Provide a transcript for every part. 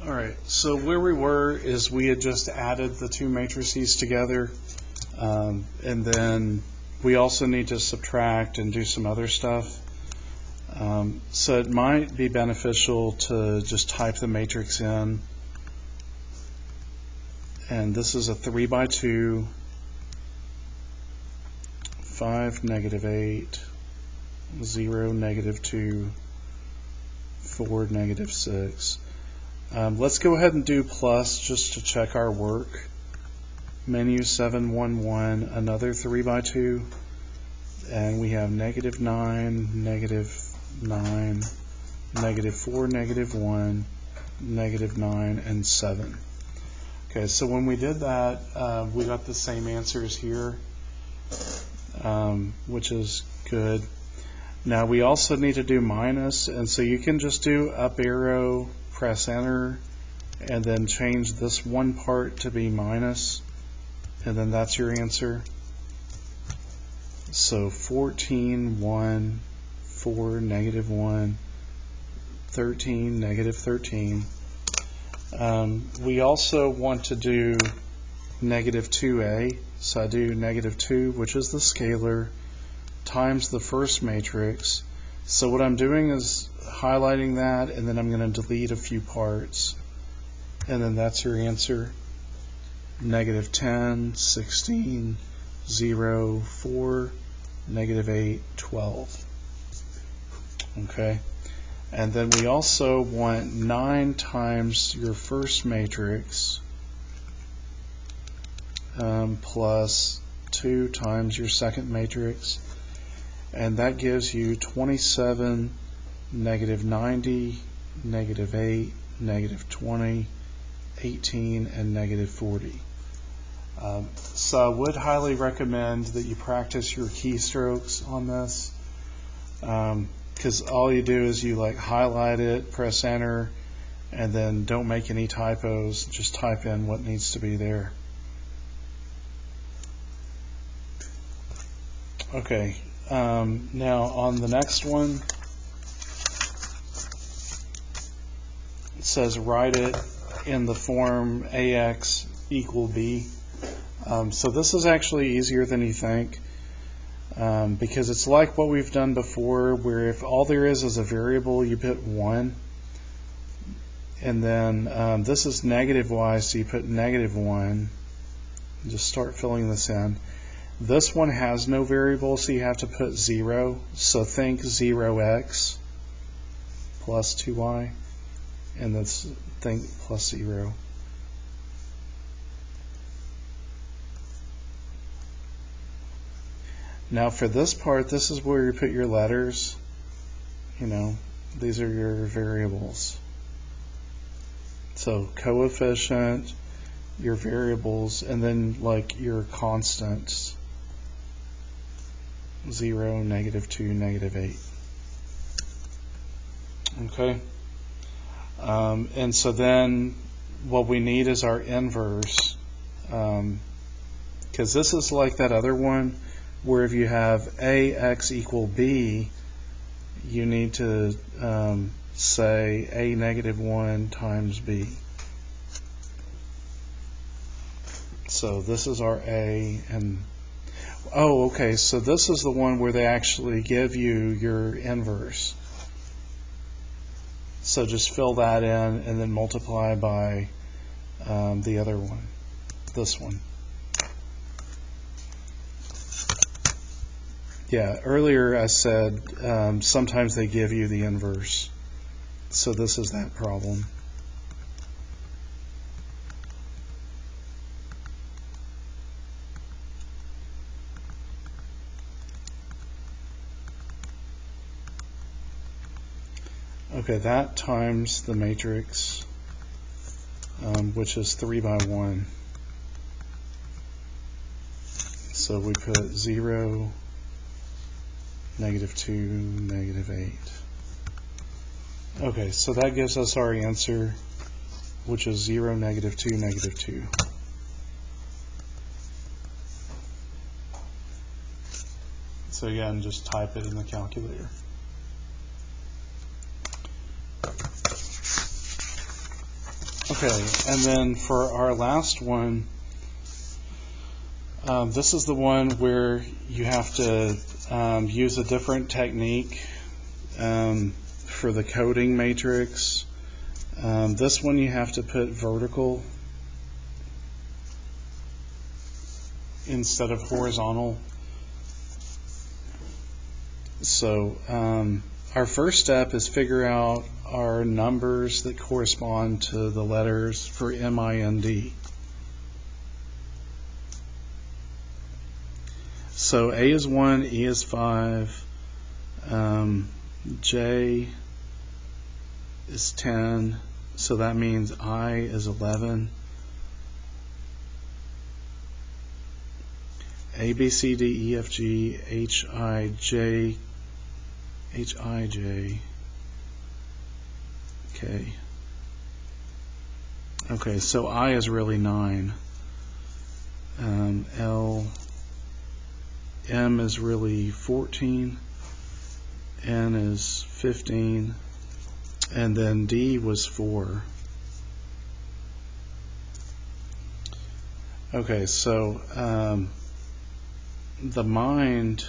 All right, so where we were is we had just added the two matrices together, and then we also need to subtract and do some other stuff. So it might be beneficial to just type the matrix in. And this is a 3 by 2, 5, -8, 0, -2, 4, -6. Let's go ahead and do plus just to check our work. Menu 711, another 3 by 2, and we have -9, -9, -4, -1, -9, and 7. Okay, so when we did that, we got the same answers here, which is good. Now we also need to do minus, and so you can just do up arrow, press enter, and then change this one part to be minus, and then that's your answer. So 14, 1, 4, -1, 13, -13. We also want to do -2a, so I do -2, which is the scalar, times the first matrix. So what I'm doing is highlighting that, and then I'm going to delete a few parts, and then that's your answer. -10, 16, 0, 4, -8, 12. Okay. And then we also want 9 times your first matrix plus 2 times your second matrix, and that gives you 27, -90, -8, -20, 18, and -40. So I would highly recommend that you practice your keystrokes on this, because all you do is you highlight it, press enter, and then don't make any typos, just type in what needs to be there. Okay, now on the next one, it says write it in the form AX = B. So this is actually easier than you think. Because it's like what we've done before, where if all there is a variable, you put 1, and then this is -y, so you put -1, and just start filling this in. This one has no variable, so you have to put 0, so think 0x plus 2y, and let's think plus 0. Now for this part, this is where you put your letters. These are your variables. So coefficient, your variables, and then your constants. 0, -2, -8. Okay. And so then what we need is our inverse. Because this is like that other one, where if you have AX = B, you need to say A -1 times B. So this is our A, and okay, so this is the one where they actually give you your inverse. So just fill that in and then multiply by the other one, this one. Yeah, earlier I said sometimes they give you the inverse. So this is that problem. Okay, that times the matrix, which is 3 by 1. So we put 0, -2, -8. Okay, so that gives us our answer, which is 0, -2, -2. So again, just type it in the calculator. Okay, and then for our last one, this is the one where you have to use a different technique for the coding matrix. This one you have to put vertical instead of horizontal. So our first step is figure out our numbers that correspond to the letters for MIND. So A is 1, E is 5, J is 10, so that means I is 11. A, B, C, D, E, F, G, H, I, J, K. Okay, so I is really 9. L, M is really 14. N is 15. And then D was 4. Okay, so the mind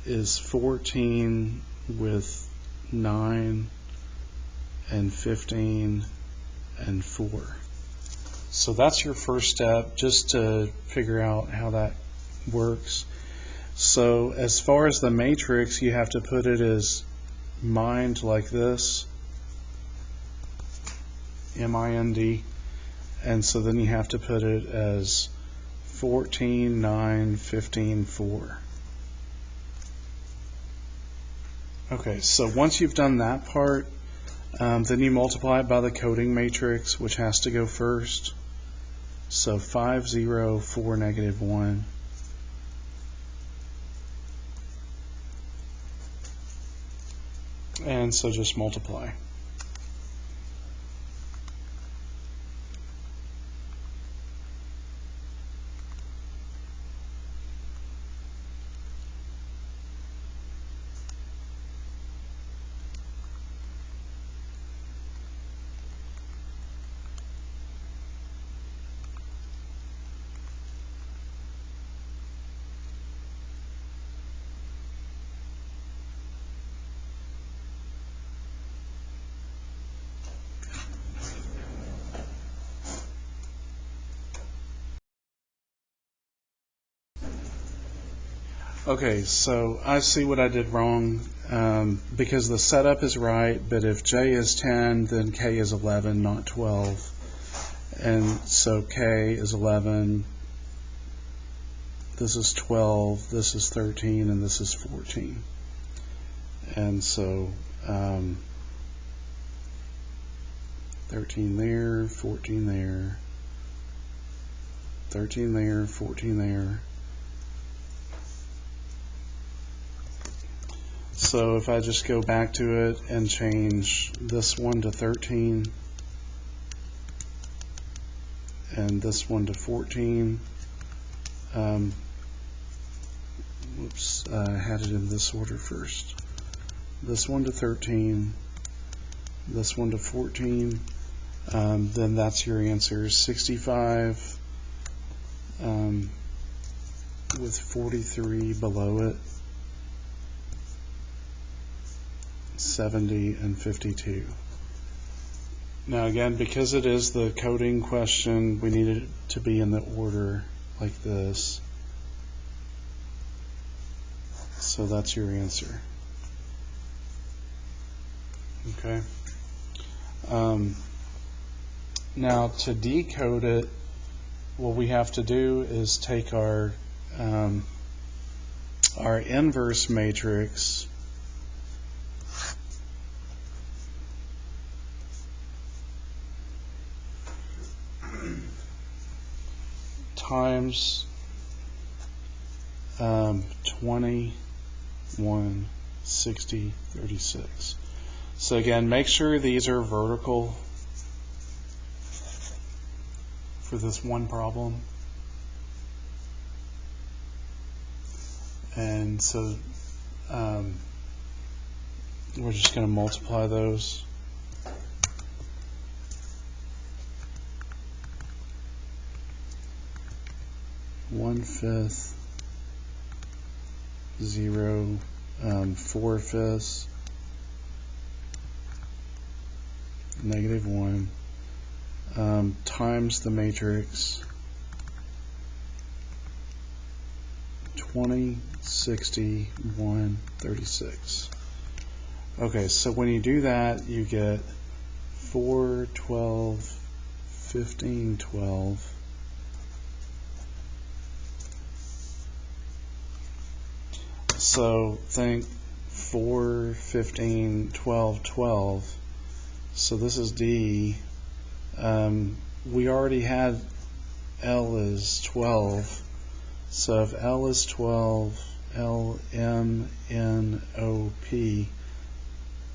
is 14 with 9 and 15 and 4. So that's your first step, just to figure out how that works. So as far as the matrix, you have to put it as mind like this, MIND, and so then you have to put it as 14, 9, 15, 4. Okay, so once you've done that part, then you multiply it by the coding matrix, which has to go first. So 5, 0, 4, negative 1. And so just multiply. Okay, so I see what I did wrong, because the setup is right, but if J is 10, then K is 11, not 12. And so K is 11, this is 12, this is 13, and this is 14. And so 13 there, 14 there, 13 there, 14 there. So if I just go back to it and change this one to 13 and this one to 14, whoops, I had it in this order first. This one to 13, this one to 14, then that's your answer, 65 with 43 below it. 70 and 52. Now again, because it is the coding question, we need it to be in the order like this. So that's your answer. Okay. Now to decode it, what we have to do is take our inverse matrix times 20, 1, 60, 36. So again, make sure these are vertical for this one problem. And so we're just going to multiply those. 1/5, 0, 4/5, -1, times the matrix 20, 60, 1, 36. Okay, so when you do that, you get 4, 12, 15, 12. So think 4, 15, 12, 12. So this is D. We already had L is 12. So if L is 12, L, M, N, O, P,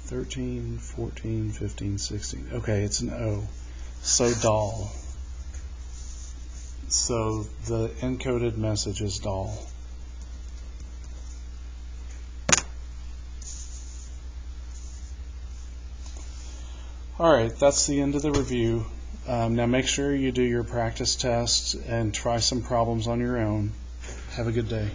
13, 14, 15, 16. Okay, it's an O. So doll. So the encoded message is doll. Alright, that's the end of the review. Now make sure you do your practice tests and try some problems on your own. Have a good day.